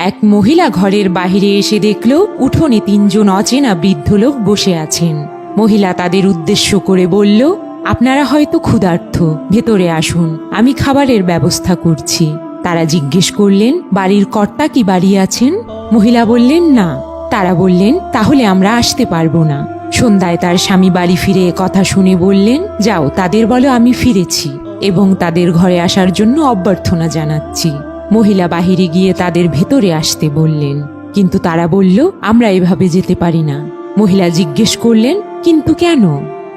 এক মহিলা ঘরের বাহিরে এসে দেখল উঠোনে 3 জন অচেনা বৃদ্ধ লোক বসে আছেন। মহিলা তাদের উদ্দেশ্য করে বলল, আপনারা হয়তো ক্ষুধার্ত, ভেতরে আসুন, আমি খাবারের ব্যবস্থা করছি। তারা জিজ্ঞেস করলেন, বাড়ির কর্তা কি বাড়ি আছেন? মহিলা বললেন, না। তারা বললেন, তাহলে আমরা আসতে পারবো না। সন্ধ্যায় তার স্বামী বাড়ি ফিরে কথা শুনে বললেন, যাও, তাদের বলো আমি ফিরেছি এবং তাদের ঘরে আসার জন্য অভ্যর্থনা জানাচ্ছি। মহিলা বাহিরে গিয়ে তাদের ভেতরে আসতে বললেন, কিন্তু তারা বলল, আমরা এভাবে যেতে পারি না। মহিলা জিজ্ঞেস করলেন, কিন্তু কেন?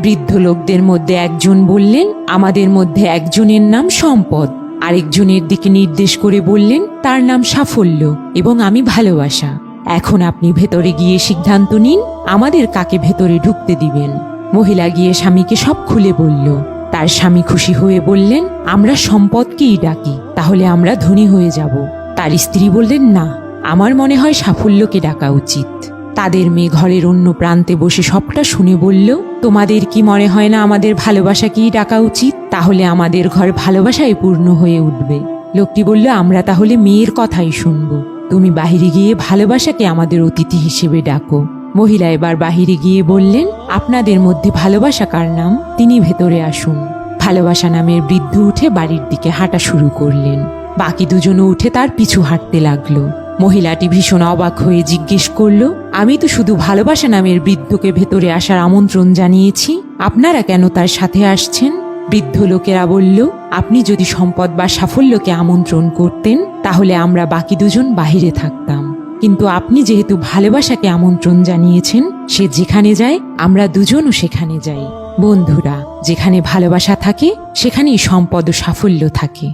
বৃদ্ধ লোকদের মধ্যে একজন বললেন, আমাদের মধ্যে একজনের নাম সম্পদ। আরেকজনের দিকে নির্দেশ করে বললেন, তার নাম সাফল্য এবং আমি ভালোবাসা। এখন আপনি ভেতরে গিয়ে সিদ্ধান্ত নিন, আমাদের কাকে ভেতরে ঢুকতে দিবেন। মহিলা গিয়ে স্বামীকে সব খুলে বলল। তার স্বামী খুশি হয়ে বললেন, আমরা সম্পদকেই ডাকি, তাহলে আমরা ধনী হয়ে যাব। তার স্ত্রী বললেন, না, আমার মনে হয় সাফল্যকে ডাকা উচিত। তাদের মেয়ে ঘরের অন্য প্রান্তে বসে সবটা শুনে বলল, তোমাদের কি মনে হয় না আমাদের ভালোবাসাকেই ডাকা উচিত? তাহলে আমাদের ঘর ভালোবাসায় পূর্ণ হয়ে উঠবে। লোকটি বলল, আমরা তাহলে মেয়ের কথাই শুনব। তুমি বাহিরে গিয়ে ভালোবাসাকে আমাদের অতিথি হিসেবে ডাকো। মহিলা এবার বাহিরে গিয়ে বললেন, আপনাদের মধ্যে ভালোবাসা কার নাম, তিনি ভেতরে আসুন। ভালোবাসা নামের বৃদ্ধ উঠে বাড়ির দিকে হাঁটা শুরু করলেন। বাকি দুজনও উঠে তার পিছু হাঁটতে লাগলো। মহিলাটি ভীষণ অবাক হয়ে জিজ্ঞেস করল, আমি তো শুধু ভালোবাসা নামের বৃদ্ধকে ভেতরে আসার আমন্ত্রণ জানিয়েছি, আপনারা কেন তার সাথে আসছেন? বৃদ্ধ লোকেরা বলল, আপনি যদি সম্পদ বা সাফল্যকে আমন্ত্রণ করতেন তাহলে আমরা বাকি দুজন বাহিরে থাকতাম, কিন্তু আপনি যেহেতু ভালোবাসাকে আমন্ত্রণ জানিয়েছেন, সে যেখানে যায় আমরা দুজনও সেখানে যাই। বন্ধুরা, যেখানে ভালোবাসা থাকে সেখানেই সম্পদ ও সাফল্য থাকে।